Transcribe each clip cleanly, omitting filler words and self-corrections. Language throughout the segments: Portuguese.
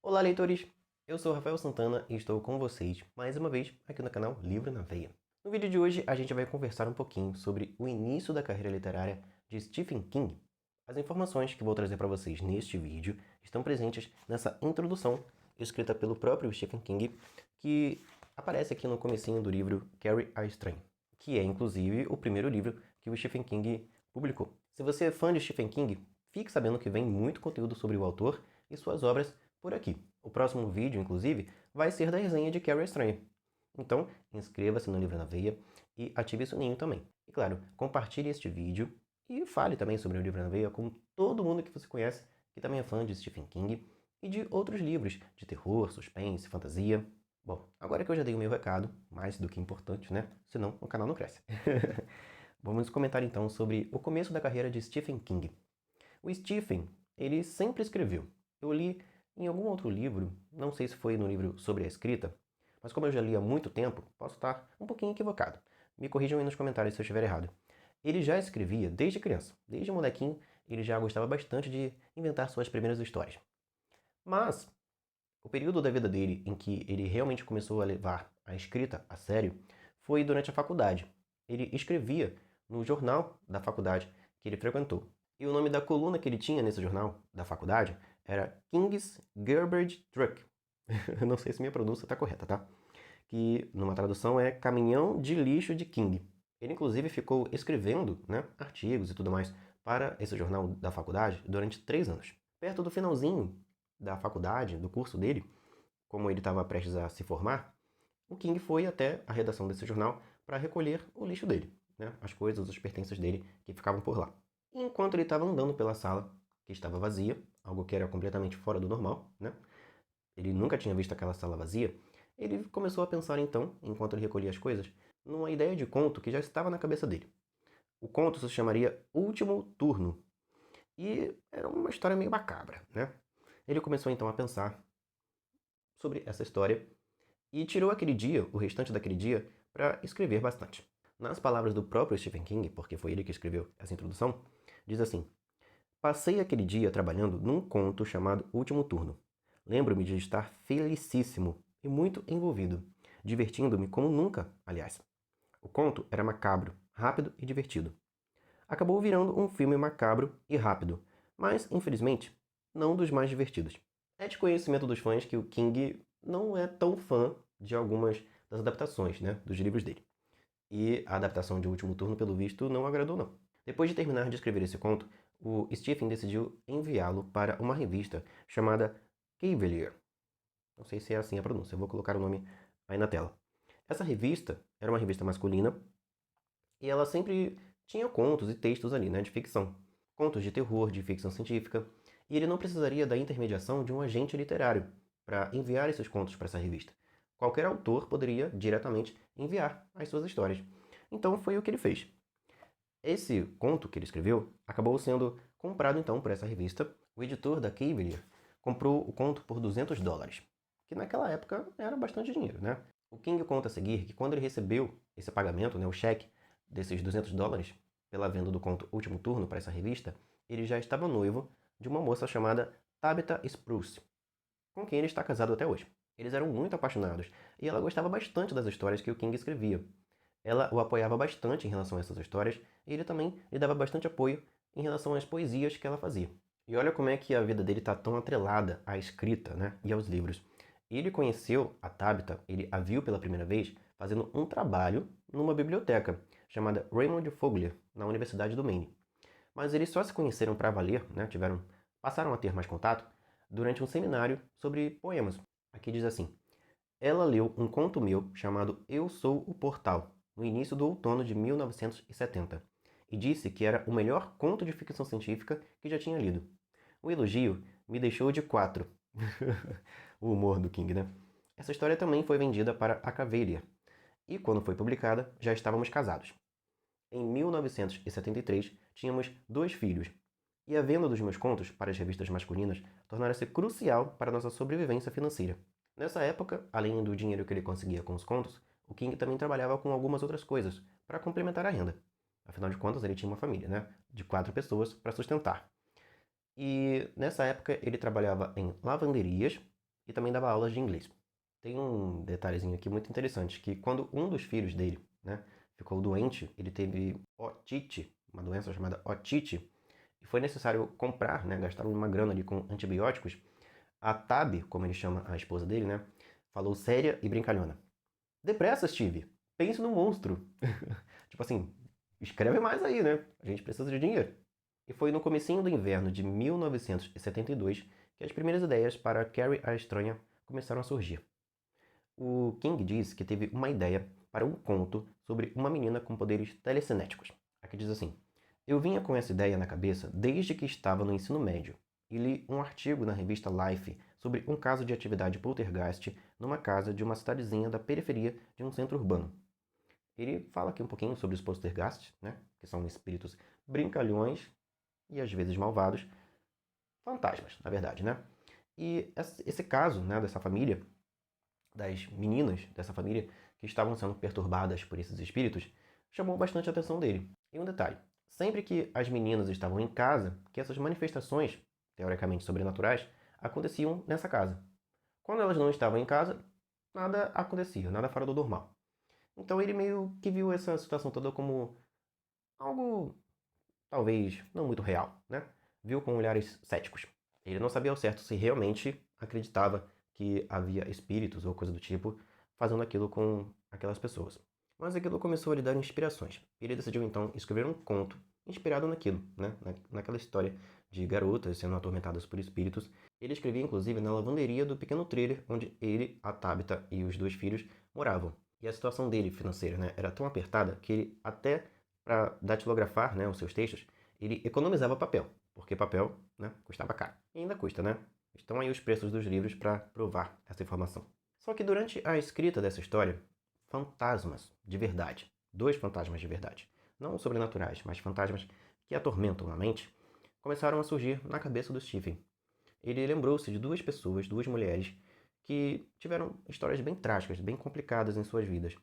Olá, leitores! Eu sou Rafael Santana e estou com vocês mais uma vez aqui no canal Livro na Veia. No vídeo de hoje a gente vai conversar um pouquinho sobre o início da carreira literária de Stephen King. As informações que vou trazer para vocês neste vídeo estão presentes nessa introdução escrita pelo próprio Stephen King, que aparece aqui no comecinho do livro Carrie a Estranha, que é inclusive o primeiro livro que o Stephen King publicou. Se você é fã de Stephen King, fique sabendo que vem muito conteúdo sobre o autor e suas obras por aqui. O próximo vídeo, inclusive, vai ser da resenha de Carrie a Estranha. Então, inscreva-se no Livro na Veia e ative o sininho também. E claro, compartilhe este vídeo e fale também sobre o Livro na Veia com todo mundo que você conhece, que também é fã de Stephen King e de outros livros de terror, suspense, fantasia. Bom, agora que eu já dei o meu recado, mais do que importante, né? Senão o canal não cresce. Vamos comentar então sobre o começo da carreira de Stephen King. O Stephen, ele sempre escreveu. Eu li em algum outro livro, não sei se foi no livro sobre a escrita, mas como eu já li há muito tempo, posso estar um pouquinho equivocado. Me corrijam aí nos comentários se eu estiver errado. Ele já escrevia desde criança, desde molequinho, ele já gostava bastante de inventar suas primeiras histórias. Mas o período da vida dele em que ele realmente começou a levar a escrita a sério foi durante a faculdade. Ele escrevia no jornal da faculdade que ele frequentou. E o nome da coluna que ele tinha nesse jornal da faculdade era King's Garbage Truck. Eu não sei se minha pronúncia está correta, tá? Que numa tradução é Caminhão de Lixo de King. Ele inclusive ficou escrevendo, né, artigos e tudo mais para esse jornal da faculdade durante 3 anos. Perto do finalzinho da faculdade, do curso dele, como ele estava prestes a se formar, o King foi até a redação desse jornal para recolher o lixo dele, né, as coisas, os pertences dele que ficavam por lá. E enquanto ele estava andando pela sala, que estava vazia, algo que era completamente fora do normal, né? Ele nunca tinha visto aquela sala vazia. Ele começou a pensar então, enquanto ele recolhia as coisas, numa ideia de conto que já estava na cabeça dele. O conto se chamaria Último Turno. E era uma história meio macabra, né? Ele começou então a pensar sobre essa história e tirou aquele dia, o restante daquele dia, para escrever bastante. Nas palavras do próprio Stephen King, porque foi ele que escreveu essa introdução, diz assim: passei aquele dia trabalhando num conto chamado Último Turno. Lembro-me de estar felicíssimo e muito envolvido, divertindo-me como nunca, aliás. O conto era macabro, rápido e divertido. Acabou virando um filme macabro e rápido, mas, infelizmente, não dos mais divertidos. É de conhecimento dos fãs que o King não é tão fã de algumas das adaptações, né, dos livros dele. E a adaptação de Último Turno, pelo visto, não agradou não. Depois de terminar de escrever esse conto, o Stephen decidiu enviá-lo para uma revista chamada Cavalier. Não sei se é assim a pronúncia, eu vou colocar o nome aí na tela. Essa revista era uma revista masculina e ela sempre tinha contos e textos ali, né, de ficção. Contos de terror, de ficção científica. E ele não precisaria da intermediação de um agente literário para enviar esses contos para essa revista. Qualquer autor poderia diretamente enviar as suas histórias. Então foi o que ele fez. Esse conto que ele escreveu acabou sendo comprado então por essa revista. O editor da Cavalier comprou o conto por $200, que naquela época era bastante dinheiro, né? O King conta a seguir que quando ele recebeu esse pagamento, né, o cheque desses $200 pela venda do conto Último Turno para essa revista, ele já estava noivo de uma moça chamada Tabitha Spruce, com quem ele está casado até hoje. Eles eram muito apaixonados e ela gostava bastante das histórias que o King escrevia. Ela o apoiava bastante em relação a essas histórias e ele também lhe dava bastante apoio em relação às poesias que ela fazia. E olha como é que a vida dele está tão atrelada à escrita, né, e aos livros. Ele conheceu a Tabitha, ele a viu pela primeira vez fazendo um trabalho numa biblioteca chamada Raymond Fogler, na Universidade do Maine. Mas eles só se conheceram para valer, né, passaram a ter mais contato durante um seminário sobre poemas. Aqui diz assim: ela leu um conto meu chamado Eu Sou o Portal, no início do outono de 1970, e disse que era o melhor conto de ficção científica que já tinha lido. O elogio me deixou de 4. O humor do King, né? Essa história também foi vendida para a Cavalier, e quando foi publicada, já estávamos casados. Em 1973, tínhamos 2 filhos, e a venda dos meus contos para as revistas masculinas tornara-se crucial para nossa sobrevivência financeira. Nessa época, além do dinheiro que ele conseguia com os contos, o King também trabalhava com algumas outras coisas para complementar a renda. Afinal de contas, ele tinha uma família, né, de 4 pessoas para sustentar. E nessa época ele trabalhava em lavanderias e também dava aulas de inglês. Tem um detalhezinho aqui muito interessante, que quando um dos filhos dele, né, ficou doente, ele teve otite, uma doença chamada otite, e foi necessário comprar, né, gastar uma grana ali com antibióticos. A Tab, como ele chama a esposa dele, né, falou séria e brincalhona: "Depressa, Steve, pense no monstro." Tipo assim, escreve mais aí, né? A gente precisa de dinheiro. E foi no comecinho do inverno de 1972 que as primeiras ideias para Carrie a Estranha começaram a surgir. O King diz que teve uma ideia para um conto sobre uma menina com poderes telecinéticos. Aqui diz assim: "Eu vinha com essa ideia na cabeça desde que estava no ensino médio e li um artigo na revista Life sobre um caso de atividade poltergeist numa casa de uma cidadezinha da periferia de um centro urbano." Ele fala aqui um pouquinho sobre os poltergeists, né, que são espíritos brincalhões e às vezes malvados, fantasmas, na verdade, né? E esse caso, né, dessa família, das meninas dessa família que estavam sendo perturbadas por esses espíritos, chamou bastante a atenção dele. E um detalhe: sempre que as meninas estavam em casa, que essas manifestações, teoricamente sobrenaturais, aconteciam nessa casa. Quando elas não estavam em casa, nada acontecia, nada fora do normal. Então ele meio que viu essa situação toda como algo talvez não muito real, né? Viu com olhares céticos. Ele não sabia ao certo se realmente acreditava que havia espíritos ou coisa do tipo fazendo aquilo com aquelas pessoas. Mas aquilo começou a lhe dar inspirações. Ele decidiu então escrever um conto inspirado naquilo, né? Naquela história de garotas sendo atormentadas por espíritos. Ele escrevia inclusive na lavanderia do pequeno trailer onde ele, a Tabitha e os dois filhos moravam. E a situação dele financeira, né, era tão apertada que ele até para datilografar, né, os seus textos, ele economizava papel, porque papel, né, custava caro. E ainda custa, né? Estão aí os preços dos livros para provar essa informação. Só que durante a escrita dessa história, fantasmas de verdade, dois fantasmas de verdade, não sobrenaturais, mas fantasmas que atormentam a mente, começaram a surgir na cabeça do Stephen. Ele lembrou-se de duas pessoas, duas mulheres, que tiveram histórias bem trágicas, bem complicadas em suas vidas.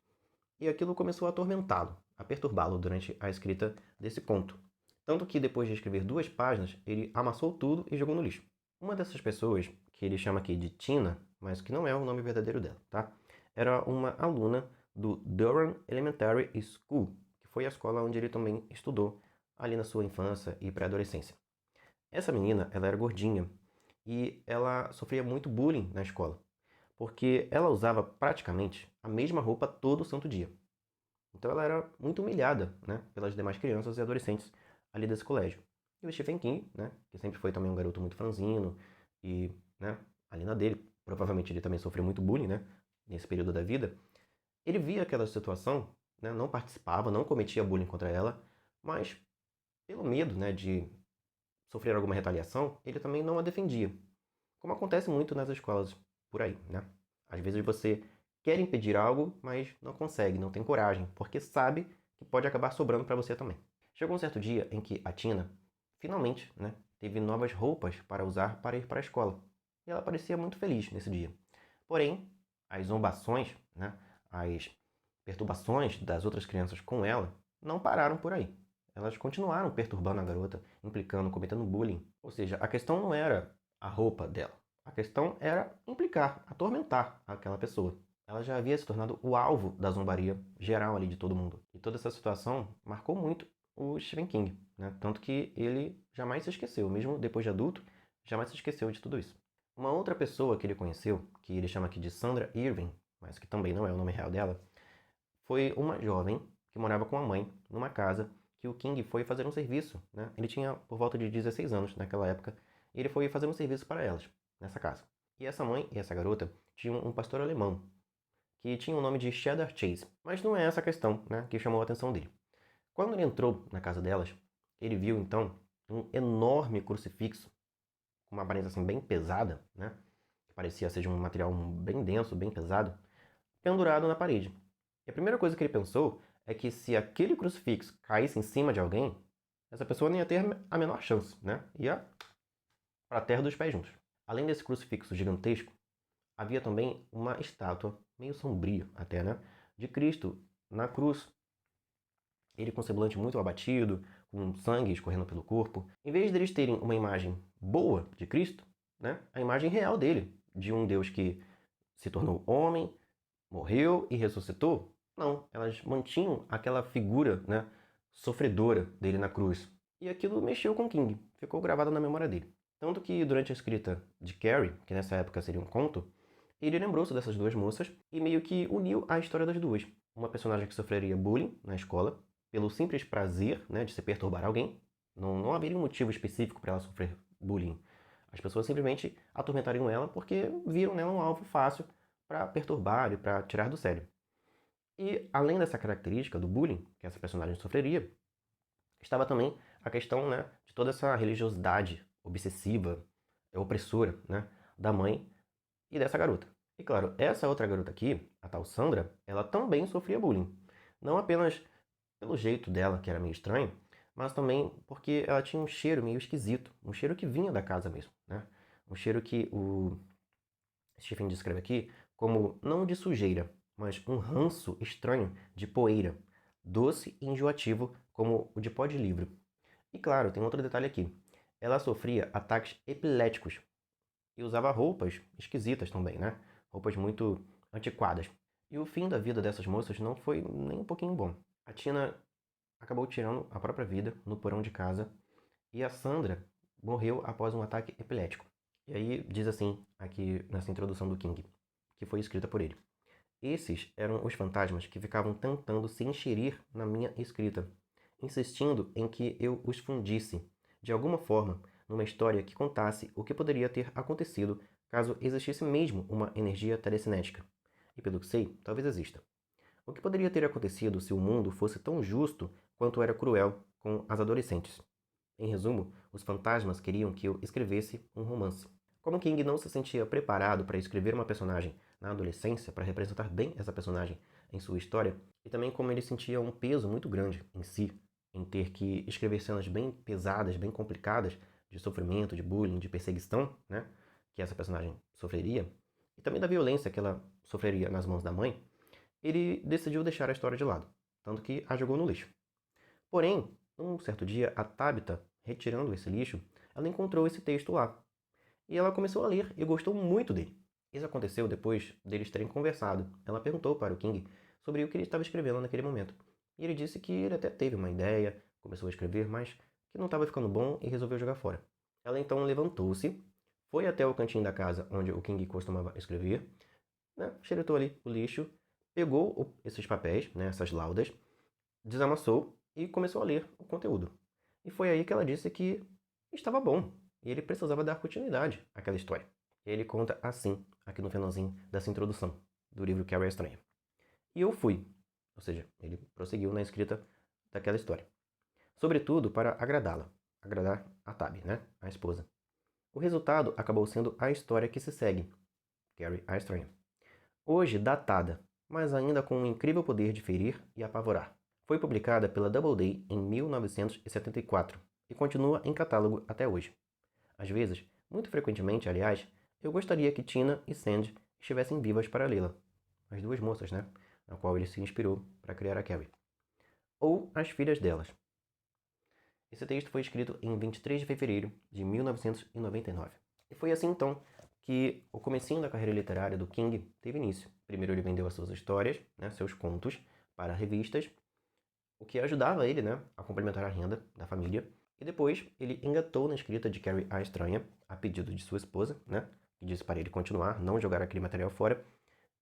E aquilo começou a atormentá-lo, a perturbá-lo durante a escrita desse conto. Tanto que depois de escrever 2 páginas, ele amassou tudo e jogou no lixo. Uma dessas pessoas, que ele chama aqui de Tina, mas que não é o nome verdadeiro dela, tá? Era uma aluna do Durham Elementary School, que foi a escola onde ele também estudou ali na sua infância e pré-adolescência. Essa menina, ela era gordinha e ela sofria muito bullying na escola, porque ela usava praticamente a mesma roupa todo santo dia. Então ela era muito humilhada, né, pelas demais crianças e adolescentes ali desse colégio. E o Stephen King, né, que sempre foi também um garoto muito franzino e, né, ali na dele, provavelmente ele também sofreu muito bullying, né, nesse período da vida. Ele via aquela situação, né, não participava, não cometia bullying contra ela, mas pelo medo, né, de sofrer alguma retaliação, ele também não a defendia. Como acontece muito nas escolas por aí, né? Às vezes você quer impedir algo, mas não consegue, não tem coragem, porque sabe que pode acabar sobrando para você também. Chegou um certo dia em que a Tina, finalmente, né, teve novas roupas para usar para ir para a escola. E ela parecia muito feliz nesse dia. Porém, as zombações, né, as perturbações das outras crianças com ela não pararam por aí. Elas continuaram perturbando a garota, implicando, cometendo bullying. Ou seja, a questão não era a roupa dela. A questão era implicar, atormentar aquela pessoa. Ela já havia se tornado o alvo da zombaria geral ali de todo mundo. E toda essa situação marcou muito o Stephen King, né? Tanto que ele jamais se esqueceu, mesmo depois de adulto, jamais se esqueceu de tudo isso. Uma outra pessoa que ele conheceu, que ele chama aqui de Sandra Irving, mas que também não é o nome real dela, foi uma jovem que morava com a mãe numa casa que o King foi fazer um serviço, né? Ele tinha por volta de 16 anos naquela época, e ele foi fazer um serviço para elas nessa casa. E essa mãe e essa garota tinham um pastor alemão que tinha o nome de Cheddar Chase, mas não é essa a questão, né, que chamou a atenção dele. Quando ele entrou na casa delas, ele viu então um enorme crucifixo com uma aparência assim bem pesada, né, que parecia ser de um material bem denso, bem pesado, pendurado na parede. E a primeira coisa que ele pensou é que se aquele crucifixo caísse em cima de alguém, essa pessoa não ia ter a menor chance, né? Ia para a terra dos pés juntos. Além desse crucifixo gigantesco, havia também uma estátua, meio sombria até, né? De Cristo na cruz. Ele com semblante muito abatido, com sangue escorrendo pelo corpo. Em vez deles terem uma imagem boa de Cristo, né? A imagem real dele, de um Deus que se tornou homem, morreu e ressuscitou. Não, elas mantinham aquela figura, né, sofredora dele na cruz. E aquilo mexeu com King, ficou gravado na memória dele. Tanto que durante a escrita de Carrie, que nessa época seria um conto, ele lembrou-se dessas duas moças e meio que uniu a história das duas. Uma personagem que sofreria bullying na escola, pelo simples prazer, né, de se perturbar alguém. Não haveria um motivo específico para ela sofrer bullying. As pessoas simplesmente atormentariam ela porque viram nela um alvo fácil para perturbar e para tirar do sério. E além dessa característica do bullying que essa personagem sofreria, estava também a questão, né, de toda essa religiosidade obsessiva, opressora, né, da mãe e dessa garota. E claro, essa outra garota aqui, a tal Sandra, ela também sofria bullying. Não apenas pelo jeito dela, que era meio estranho, mas também porque ela tinha um cheiro meio esquisito, um cheiro que vinha da casa mesmo, né? Um cheiro que o Stephen descreve aqui como não de sujeira, mas um ranço estranho de poeira, doce e enjoativo como o de pó de livro. E claro, tem outro detalhe aqui. Ela sofria ataques epiléticos e usava roupas esquisitas também, né? Roupas muito antiquadas. E o fim da vida dessas moças não foi nem um pouquinho bom. A Tina acabou tirando a própria vida no porão de casa e a Sandra morreu após um ataque epilético. E aí diz assim, aqui nessa introdução do King, que foi escrita por ele. Esses eram os fantasmas que ficavam tentando se enxerir na minha escrita, insistindo em que eu os fundisse, de alguma forma, numa história que contasse o que poderia ter acontecido caso existisse mesmo uma energia telecinética. E pelo que sei, talvez exista. O que poderia ter acontecido se o mundo fosse tão justo quanto era cruel com as adolescentes? Em resumo, os fantasmas queriam que eu escrevesse um romance. Como King não se sentia preparado para escrever uma personagem na adolescência, para representar bem essa personagem em sua história, e também como ele sentia um peso muito grande em si, em ter que escrever cenas bem pesadas, bem complicadas, de sofrimento, de bullying, de perseguição, né, que essa personagem sofreria, e também da violência que ela sofreria nas mãos da mãe, ele decidiu deixar a história de lado, tanto que a jogou no lixo. Porém, um certo dia, a Tabitha, retirando esse lixo, ela encontrou esse texto lá. E ela começou a ler e gostou muito dele. Isso aconteceu depois deles terem conversado. Ela perguntou para o King sobre o que ele estava escrevendo naquele momento. E ele disse que ele até teve uma ideia, começou a escrever, mas que não estava ficando bom e resolveu jogar fora. Ela então levantou-se, foi até o cantinho da casa onde o King costumava escrever, né, xeretou ali o lixo, pegou esses papéis, né, essas laudas, desamassou e começou a ler o conteúdo. E foi aí que ela disse que estava bom e ele precisava dar continuidade àquela história. E ele conta assim, aqui no finalzinho dessa introdução do livro Carrie a Estranha. E eu fui, ou seja, ele prosseguiu na escrita daquela história. Sobretudo para agradá-la, agradar a Tabby, né, a esposa. O resultado acabou sendo a história que se segue, Carrie a Estranha. Hoje datada, mas ainda com um incrível poder de ferir e apavorar. Foi publicada pela Doubleday em 1974 e continua em catálogo até hoje. Às vezes, muito frequentemente, aliás, eu gostaria que Tina e Sandy estivessem vivas para lê-la. As duas moças, né? Na qual ele se inspirou para criar a Carrie. Ou as filhas delas. Esse texto foi escrito em 23 de fevereiro de 1999. E foi assim, então, que o comecinho da carreira literária do King teve início. Primeiro ele vendeu as suas histórias, né, seus contos, para revistas, o que ajudava ele, né, a complementar a renda da família. E depois ele engatou na escrita de Carrie a Estranha, a pedido de sua esposa, né, que disse para ele continuar, não jogar aquele material fora.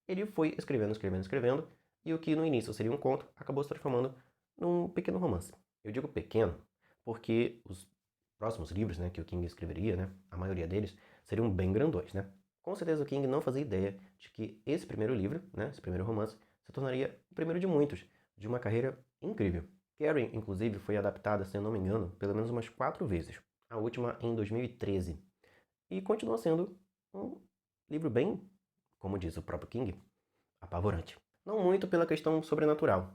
Ele foi escrevendo, escrevendo, escrevendo, e o que no início seria um conto acabou se transformando num pequeno romance. Eu digo pequeno porque os próximos livros, né, que o King escreveria, né, a maioria deles, seriam bem grandões, né? Com certeza o King não fazia ideia de que esse primeiro livro, né, esse primeiro romance, se tornaria o primeiro de muitos, de uma carreira incrível. Carrie, inclusive, foi adaptada, se eu não me engano, pelo menos umas 4 vezes. A última em 2013. E continua sendo um livro bem, como diz o próprio King, apavorante. Não muito pela questão sobrenatural,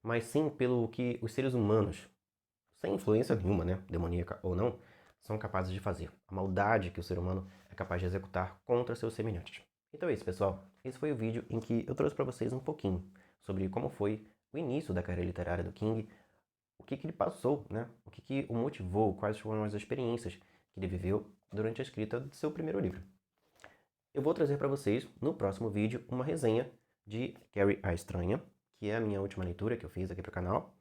mas sim pelo que os seres humanos, sem influência nenhuma, né, demoníaca ou não, são capazes de fazer. A maldade que o ser humano é capaz de executar contra seus semelhantes. Então é isso, pessoal. Esse foi o vídeo em que eu trouxe para vocês um pouquinho sobre como foi o início da carreira literária do King, o que ele passou, né? O que o motivou, quais foram as experiências que ele viveu durante a escrita do seu primeiro livro. eu vou trazer para vocês, no próximo vídeo, uma resenha de Carrie a Estranha, que é a minha última leitura que eu fiz aqui para o canal.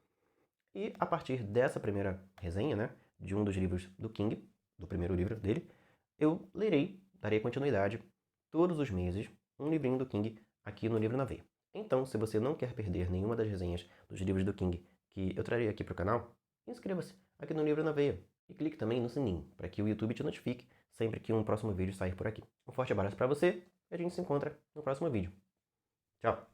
E a partir dessa primeira resenha, né, de um dos livros do King, do primeiro livro dele, eu darei continuidade, todos os meses, um livrinho do King aqui no Livro na Veia. Então, se você não quer perder nenhuma das resenhas dos livros do King que eu trarei aqui para o canal, inscreva-se aqui no Livro na Veia e clique também no sininho, para que o YouTube te notifique sempre que um próximo vídeo sair por aqui. Um forte abraço para você e a gente se encontra no próximo vídeo. Tchau!